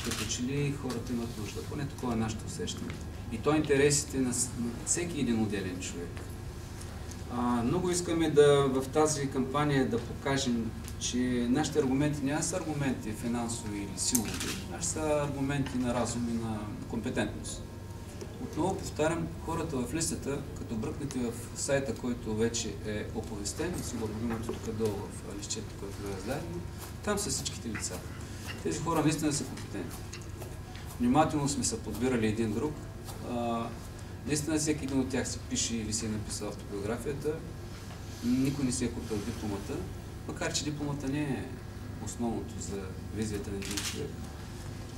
като че ли хората имат нужда. Поне такова е нашето усещане. И то интересите на всеки един отделен човек. Много искаме в тази кампания да покажем, че нашите аргументи няма са аргументи финансови или силови, а са аргументи на разум и на компетентност. Отново повтарям, хората в листата, като бръкнете в сайта, който вече е оповестен, сигурно имате тук долу в листчето, което е раздадено, там са всичките лица. Тези хора наистина са компетентни. Внимателно сме се подбирали един друг. Наистина всеки един от тях се пише или си е написал автобиографията. Никой не се е купил дипломата, макар че дипломата не е основното за визията на един човек.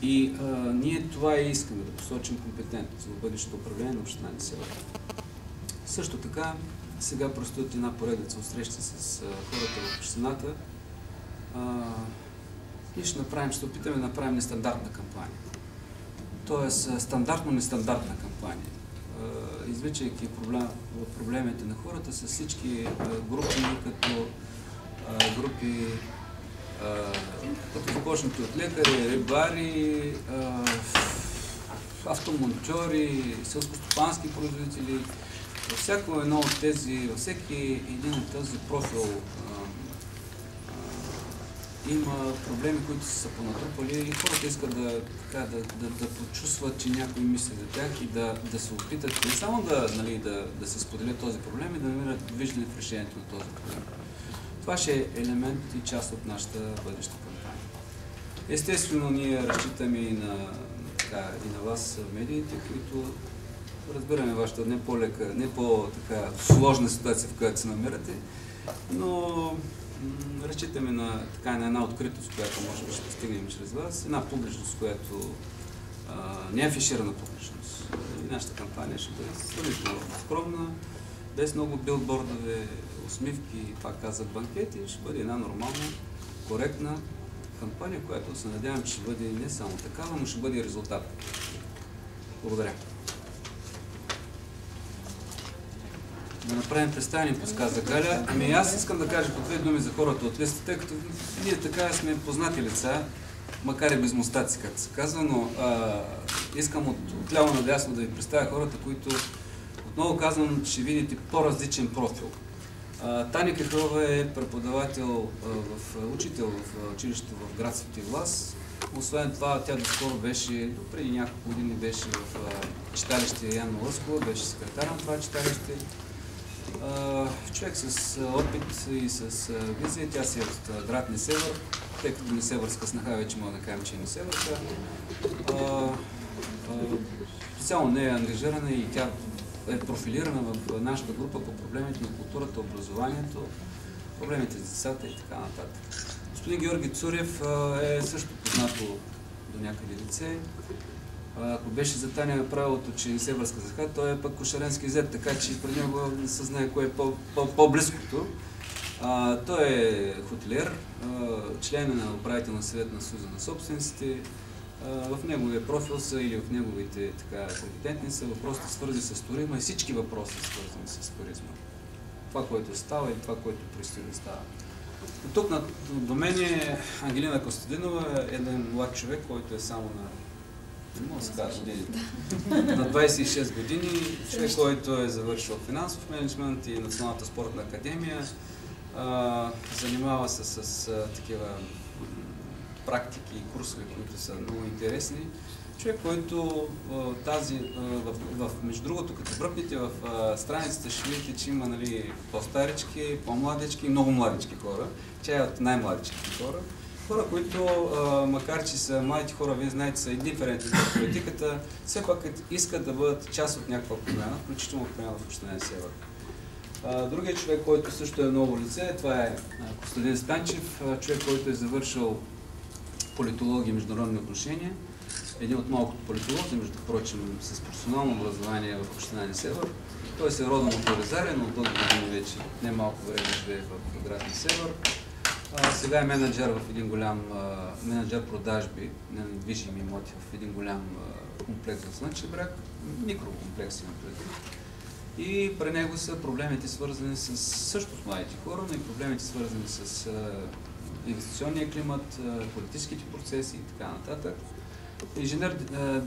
И ние това и искаме, да посочим компетентност в бъдещето управление на община Несебър. Също така, сега предстоят една поредица от срещи с хората в общината. Ние ще се опитаме да направим нестандартна кампания. Тоест, стандартно-нестандартна кампания. Извличайки проблемите на хората с всички групи, като започнати от лекари, рибари, автомонтьори, селскостопански производители. Във всеки един от този профил има проблеми, които са понатрупали и хората искат да почувстват, че някой мисли за тях и да се опитат не само да се споделят този проблем и да намерят виждане в решението на този проблем. Това ще е елемент и част от нашата бъдеща кампания. Естествено, ние разчитаме и на вас, медиите, които разбираме вашата не по-сложна ситуация, в която се намирате, но разчитаме на една откритост, която може би ще постигнем чрез вас, една публичност, която не е афиширана публичност. И нашата кампания ще бъде сравнително скромна, без много билбордове, усмивки, пак казах, банкети, ще бъде една нормална, коректна кампания, която се надявам, че ще бъде не само такава, но ще бъде резултат. Благодаря. Да направим представяне, подсказа Галя. Аз искам да кажа по две думи за хората от листата, тъй като ние така сме познати лица, макар и без мустаци, както се казва, но искам от ляво надясно да ви представя хората, които, отново казвам, ще видите по-различен профил. Таня Кахълова е преподавател, учител в училището в град Свети Влас. Освен това, тя доскоро преди няколко години беше в читалище Яна Лъскова, беше секретар на това читалище. Човек с опит и с визия, тя си е от град Несебър, тъй като Несебърска снаха вече мога да кажем, че е Несебърска. Специално не е ангажирана и тя е профилирана в нашата група по проблемите на културата, образованието, проблемите с децата и така нататък. Господин Георги Цурев е също познато до някъде лице. Ако беше за Таня правилото, че Несебърска снаха, той е пък кошаренски зет, така че при него не се знае кое е по-близкото. Той е хотелиер, член на управителния съвет на Съюза на собствениците. В неговия профил са или в неговите компетентни са въпросите свързани с туризма и всички въпроси свързани с туризма. Това, което става и това, което предстои да става. От тук до мен е Ангелина Костадинова, един млад човек, който е само на 26 години, човек, който е завършил финансов мениджмънт и Националната спортна академия. Занимава се с такива практики и курсове, които са много интересни. Човек, който между другото, като бръкнете в страницата, ще видите, че има по-старички, по-младички и много младички хора. Тя е от най-младичките хора. Хора, които, макар че са младите хора, вие знаете, са индиферентни в политиката, все пак искат да бъдат част от някаква промяна, включително промяна в община Несебър. Другият човек, който също е ново лице, това е Костадин Станчев, човек, който е завършил политология и международни отношения. Един от малкото политолози, между прочим, с професионално образование в община Несебър. Той се е родом от Оризаря, но от дълги години вече не малко време живее в град Несебър. Сега е менеджер менеджер продажби на недвижими имоти в един голям комплекс в Слънчев бряг, микрокомплекс имам предвид. И при него са проблемите свързани също с младите хора, но и проблемите свързани с инвестиционния климат, политическите процеси и така нататък. Инженер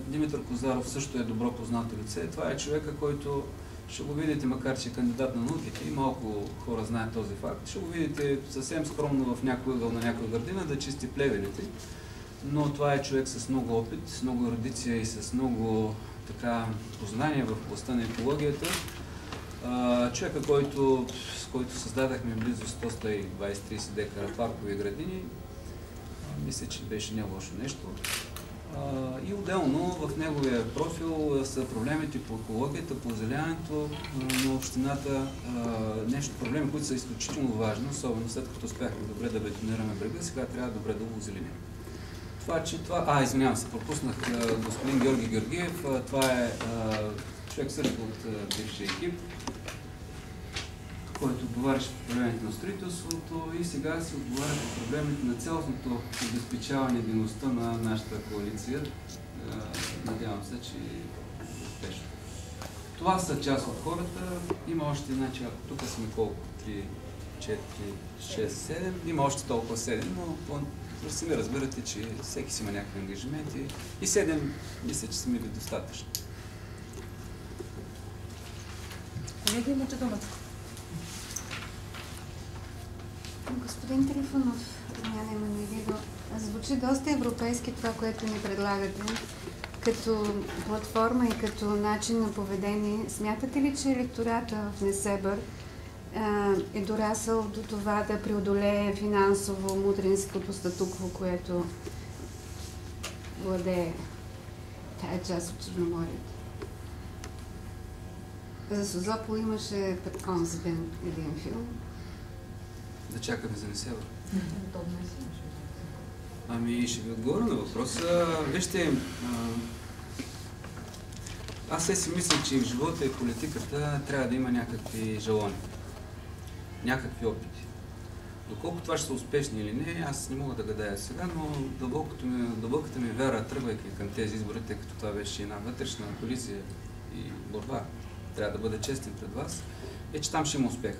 Димитър Козаров също е добро познато лице. Това е човека, който ще го видите, макар че е кандидат на науките и малко хора знаят този факт, ще го видите съвсем скромно в някой ъгъл на някоя градина да чисти плевелите. Но това е човек с много опит, с много ерудиция и с много познания в областта на екологията. Човека, с който създадахме близо 120-130 декара паркови градини, мисля, че беше не лошо нещо. И отделно в неговия профил са проблемите по екологията, по озеленяването на общината, проблеми, които са изключително важни, особено след като успяхме добре да бетонираме брега, сега трябва добре да го озеленим. Извинявам се, пропуснах господин Георги Георгиев. Това е човек също от бившия екип, който отговаряше по проблемите на строителството и сега се отговаря по проблемите на цялостното обезпечаване дейността на нашата коалиция. Надявам се, че е успешно. Това са част от хората. Има още тук сме колко? 3, 4, 6, 7. Има още толкова 7, но сами разбирате, че всеки си има някакви ангажименти и 7 мисля, че са ми достатъчно. Колега, имате думата. Господин Трифонов, звучи доста европейски това, което ни предлагате, като платформа и като начин на поведение. Смятате ли, че електората в Несебър е дорасъл до това да преодолее финансово мудринското статукво, което владее тая част от Черноморието? За Созопол имаше онзи ден един филм. Да чакаме за Несебър. Ще ви отговоря на въпроса. Вижте, аз си мисля, че в живота и политиката трябва да има някакви жалони, някакви опити. Доколко това ще са успешни или не, аз не мога да гадая сега, но дълбоката ми вяра, тръгвайки към тези избори, тъй като това беше една вътрешна колизия и борба, трябва да бъда честен пред вас, е, че там ще има успеха.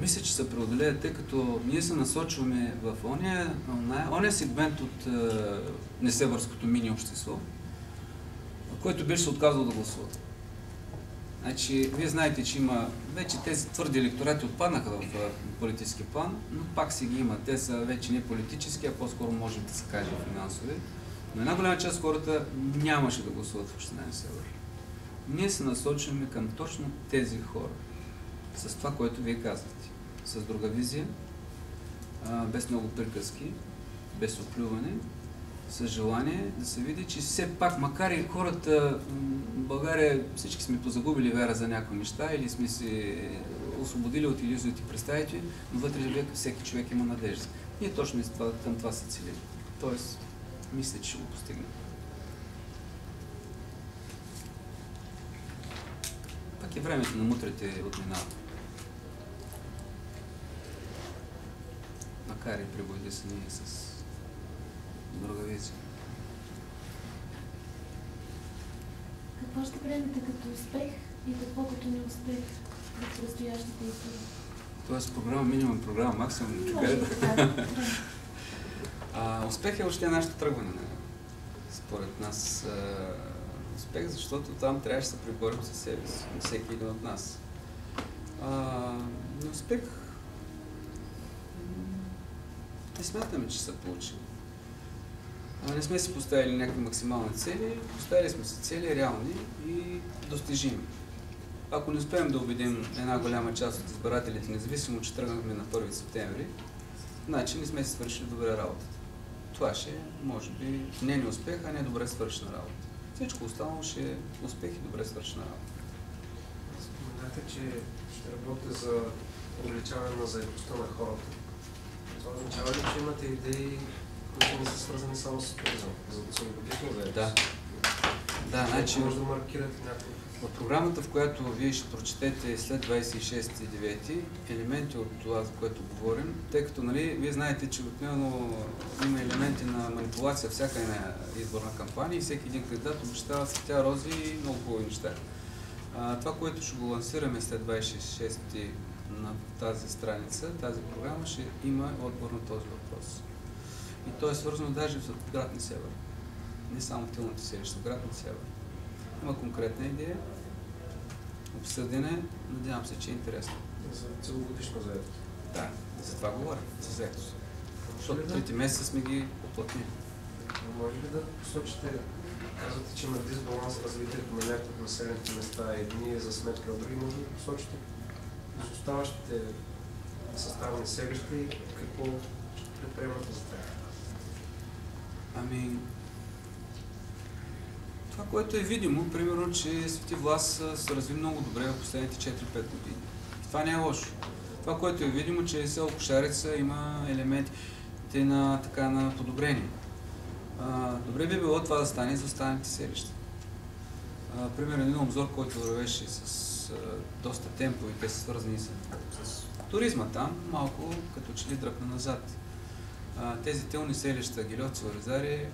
Мисля, че се преодолее, тъй като ние се насочваме в ония сегмент от несебърското мини общество, който беше се отказал да гласува. Значи, вие знаете, че има вече тези твърди електорати отпаднаха в политически план, но пак си ги има. Те са вече не политически, а по-скоро може да се каже финансови. Но една голяма част от хората нямаше да гласуват в община Несебър. Ние се насочваме към точно тези хора. С това, което вие казахте. С друга визия, без много приказки, без оплюване, с желание да се види, че все пак, макар и хората в България всички сме позагубили вяра за някои неща или сме се освободили от илюзиите и представите, но вътре всеки човек има надежда. Ние точно към това се целим. Тоест, мисля, че ще го постигнем. Пак и времето на мутрите отминава. Макар и прибойде се ние с друга визия. Какво ще приемете като успех и какво като неуспех в предстоящите избори? Тоест програма минимум, програма максимум. Успех е още нашето тръгване. Според нас успех, защото там трябваше да се преборим със себе си, всеки един от нас. Успех не смятаме, че се получи. Не сме си поставили някакви максимални цели, поставили сме си цели реални и достижими. Ако не успеем да убедим една голяма част от избирателите, независимо, че тръгнахме на 1 септември, значи не сме си свършили добре работата. Това ще е, може би, не неуспех, а не добре свършена работа. Всичко останало ще е успех и добре свършена работа. Споменахте, че ще работите за увеличаване на заедостта на хората. Това означава ли, че имате идеи, които не са свързани само с туризъм, за да се обогатите заедост? Да, значи може да маркирате някакво. В програмата, в която вие ще прочетете след 26.9 елементи от това, за което говорим, тъй като вие знаете, че обикновено има елементи на манипулация всяка една изборна кампания и всеки един кандидат обещава цветя, рози и много хубави неща. Това, което ще го лансираме след 26 на тази страница, тази програма, ще има отговор на този въпрос. И то е свързано даже в град Несебър. Не само в тилните селища, в град Несебър. Има конкретна идея, обсъдена е, надявам се, че е интересно. За целогодишна заедост. Да, за това говоря, за заедост. Защото 3 месеца сме ги оплатили. Може ли да посочите, казвате, че има дисбаланс в развитието на някои от населените места, едни за сметка на други, може ли да посочите с оставащите съставни селища и какво ще предприемате за тях? Ами, това, което е видимо, примерно, че Свети Влас се разви много добре в последните 4-5 години. И това не е лошо. Това, което е видимо, че село Кошарица има елементи на подобрение. Добре би било това да стане и за останалите селища. Примерно един обзор, който вървеше с доста темпо и те са свързани с туризма там, малко като че ли дръпна назад. Тези тилни селища, Гильовци, Оризари,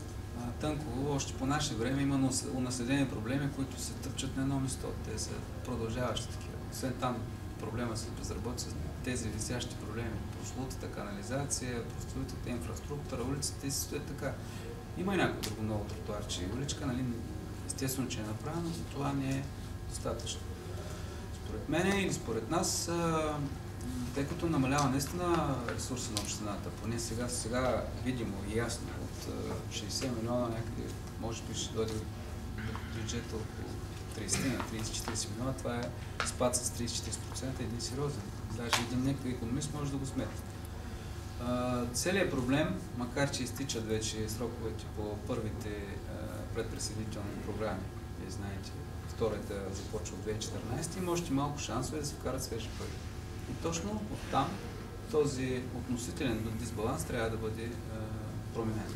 Тънково, още по наше време има унаследени проблеми, които се тъпчат на едно место. Те са продължаващи такива. Освен там проблема с безработица, тези висящи проблеми, прослутата канализация, прослутата инфраструктура, улиците и се стоят така. Има и някакво друго ново тротуарче и уличка, нали, естествено, че е направено, но това не е достатъчно. Според мен или според нас, тъй като намалява наистина ресурса на общината, поне сега видимо и ясно, от 60 милиона някъде, може би ще дойде бюджета около 30 на 30-40 милиона, това е спад с 30-40%, един сериозен. Даже един някакъв икономист може да го сметне. Целият проблем, макар че изтичат вече сроковете по първите предприсъединителни програми, вие знаете, втората започва от 2014, има още малко шансове да се вкарат свежи пари. И точно оттам този относителен дисбаланс трябва да бъде променен.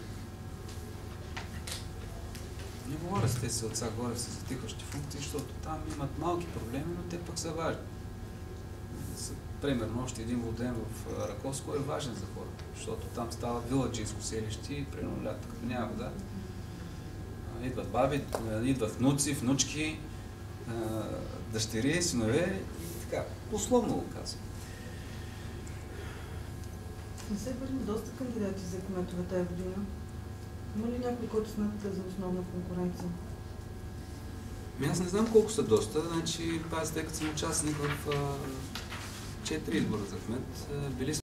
Не говоря с тези отца горе с затихващи функции, защото там имат малки проблеми, но те пък са важни. Примерно, още един воден в Раковско е важен за хората, защото там става виладжийско селище и примерно лято, като няма вода. Идват баби, идват внуци, внучки, дъщери, синове и така. Условно го казвам. Не се върна доста кандидати за кметове тази година. Има ли някой, който смятате за основна конкуренция? Аз не знам колко са доста, значи аз тъй като съм участник в 4 избора за кмет, били